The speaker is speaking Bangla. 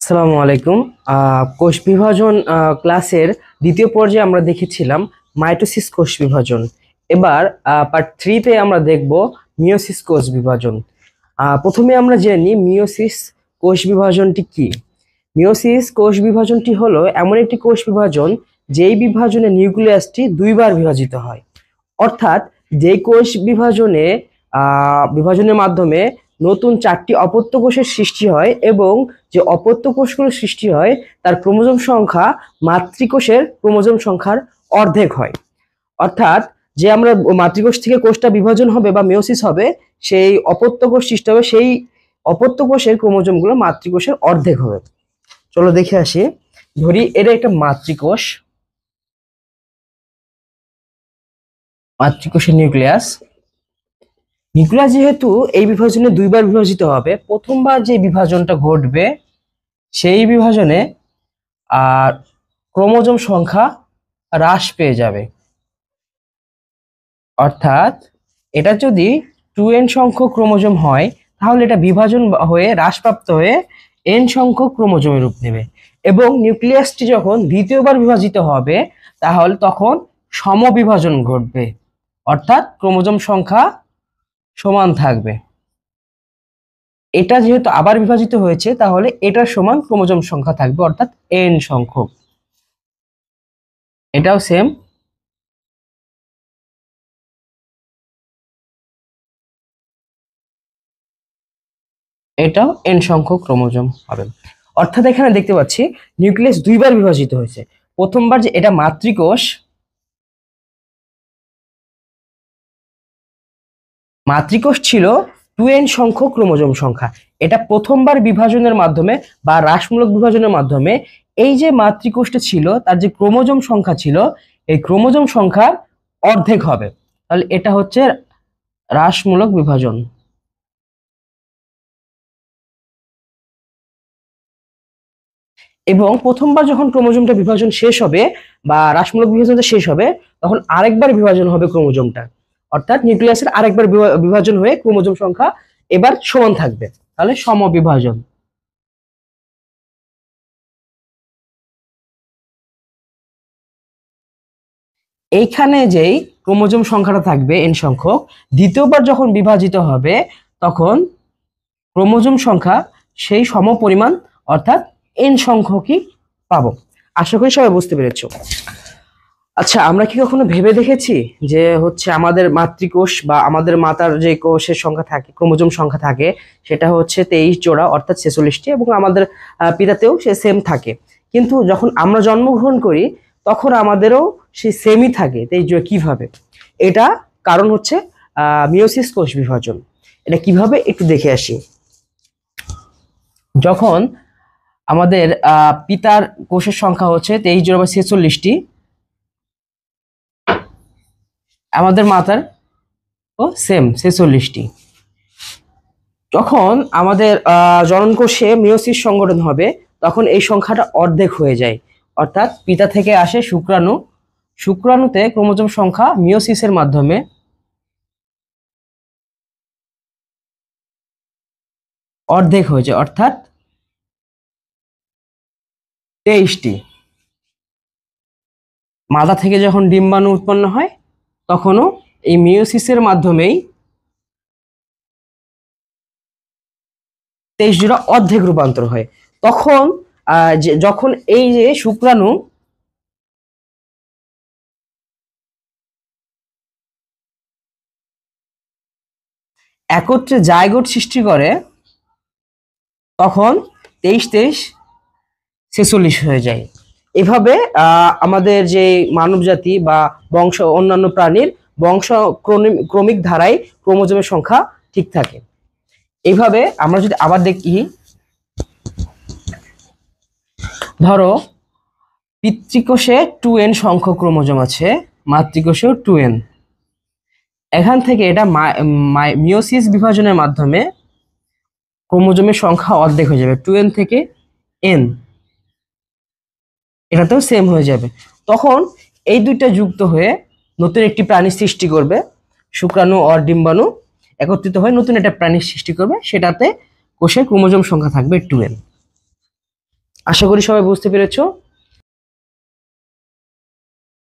আসসালামু আলাইকুম। কোষ বিভাজন ক্লাসের দ্বিতীয় পর্যায়ে আমরা দেখেছিলাম মাইটোসিস কোষ বিভাজন। এবার পার্ট 3-তে আমরা দেখব মিওসিস কোষ বিভাজন। প্রথমে আমরা জেনে নিই মিওসিস কোষ বিভাজনটি কি। মিওসিস কোষ বিভাজনটি হলো এমন একটি কোষ বিভাজন যেই বিভাজনে নিউক্লিয়াসটি দুইবার বিভাজিত হয়। অর্থাৎ যেই কোষ বিভাজনের মাধ্যমে নতুন 4টি অপত্য কোষের সৃষ্টি হয় এবং যে অপত্য কোষগুলো সৃষ্টি হয় তার ক্রোমোজোম সংখ্যা মাতৃকোষের ক্রোমোজোম সংখ্যার অর্ধেক হয়। অর্থাৎ যে আমরা মাতৃকোষ থেকে কোষটা বিভাজন হবে বা মিওসিস হবে, সেই অপত্য কোষ সৃষ্টি হবে, সেই অপত্য কোষের ক্রোমোজোমগুলো মাতৃকোষের অর্ধেক হবে। চলো দেখে আসি। ধরি এটা একটা মাতৃকোষের নিউক্লিয়াস। যেহেতু এই বিভাজনে দুইবার বিভাজিত হবে, প্রথমবার যে বিভাজনটা ঘটবে সেই বিভাজনে আর ক্রোমোজোম সংখ্যা হ্রাস পেয়ে যাবে। অর্থাৎ এটা যদি 2n সংখ্যক ক্রোমোজোম হয় তাহলে এটা বিভাজন হয়ে হ্রাসপ্রাপ্ত হয়ে n সংখ্যক ক্রোমোজোমের রূপ নেবে, এবং নিউক্লিয়াসটি যখন দ্বিতীয়বার বিভাজিত হবে তাহলে তখন সমবিভাজন ঘটবে, অর্থাৎ ক্রোমোজোম সংখ্যা সমান থাকবে। এটা যেহেতু আবার বিভাজিত হয়েছে তাহলে এটার সমান ক্রোমোজোম সংখ্যা থাকবে, অর্থাৎ n সংখ্যক। এটাও সেম। এটাও n সংখ্যক ক্রোমোজোম হবে। অর্থাৎ এখানে দেখতে পাচ্ছি নিউক্লিয়াস দুইবার বিভাজিত হয়েছে। প্রথমবার যে এটা মাতৃকোষ ছিল 2n সংখ্যক ক্রোমোজোম সংখ্যা। এটা প্রথমবার বিভাজনের মাধ্যমে বা হ্রাসমূলক বিভাজনের মাধ্যমে এই যে মাতৃকোষটা ছিল তার যে ক্রোমোজোম সংখ্যা ছিল এই ক্রোমোজোম সংখ্যার অর্ধেক হবে। তাহলে এটা হচ্ছে হ্রাসমূলক বিভাজন। এবং প্রথমবার যখন ক্রোমোজোমটা বিভাজন শেষ হবে বা হ্রাসমূলক বিভাজনটা শেষ হবে তখন আরেকবার বিভাজন হবে ক্রোমোজোমটা, অর্থাৎ নিউক্লিয়াসের আরেকবার বিভাজন হয়ে ক্রোমোজোম সংখ্যা এবার সমান থাকবে, তাহলে সমবিভাজন। এইখানে যেই ক্রোমোজোম সংখ্যাটা থাকবে n সংখ্যক, দ্বিতীয়বার যখন বিভাজিত হবে তখন ক্রোমোজোম সংখ্যা সেই সমপরিমাণ অর্থাৎ n সংখ্যকই পাবো। আশা করি সবাই বুঝতে পেরেছো। আচ্ছা, আমরা কি কখনো ভেবে দেখেছি যে হচ্ছে আমাদের মাতৃকোষ বা আমাদের মাতার যে কোষের সংখ্যা থাকে, ক্রোমোজোম সংখ্যা থাকে, সেটা হচ্ছে 23 জোড়া অর্থাৎ 46টি, এবং আমাদের পিতাতেও সে সেম থাকে। কিন্তু যখন আমরা জন্মগ্রহণ করি তখন আমাদেরও সেই সেমই থাকে 23 জোড়া। কিভাবে? এটা কারণ হচ্ছে মিওসিস কোষ বিভাজন। এটা কিভাবে একটু দেখে আসি। যখন আমাদের পিতার কোষের সংখ্যা হচ্ছে 23 জোড়া বা 46টি, আমাদের মাতার ও সেম 46টি। যখন আমাদের জনন কোষে মিওসিস সংগঠন হবে তখন এই সংখ্যাটা অর্ধেক হয়ে যায়, অর্থাৎ পিতা থেকে আসে শুক্রাণু, শুক্রাণুতে ক্রোমোজোম সংখ্যা মিওসিসের মাধ্যমে অর্ধেক হয়ে যায়, অর্থাৎ 23টি। মাদা থেকে যখন ডিম্বাণু উৎপন্ন হয় তখনও এই মিওসিসের মাধ্যমেই 23 জোড়া অর্ধেক রূপান্তর হয়। তখন যখন এই যে শুক্রাণু একত্রে জাইগোট সৃষ্টি করে তখন 23-23 46 হয়ে যায়। এভাবে আমাদের যে মানব জাতি বা অন্যান্য প্রাণীর বংশ ক্রমিক ধারায় ক্রোমোজোমের সংখ্যা ঠিক থাকে। এইভাবে আমরা যদি আবার দেখি, ধরো পিতৃকোষে 2n সংখ্যক ক্রোমোজোম আছে, মাতৃকোষেও 2n। এখান থেকে এটা মিওসিস বিভাজনের মাধ্যমে ক্রোমোজোমের সংখ্যা অর্ধেক হয়ে যাবে, 2n থেকে n। এটাতেও সেম হয়ে যাবে। তখন এই দুইটা যুক্ত হয়ে নতুন একটি প্রাণী সৃষ্টি করবে, শুক্রাণু ও ডিম্বাণু একত্রিত হয়ে নতুন একটা প্রাণী সৃষ্টি করবে, সেটাতে কোষের ক্রোমোজোম সংখ্যা থাকবে 2n। আশা করি সবাই বুঝতে পেরেছো।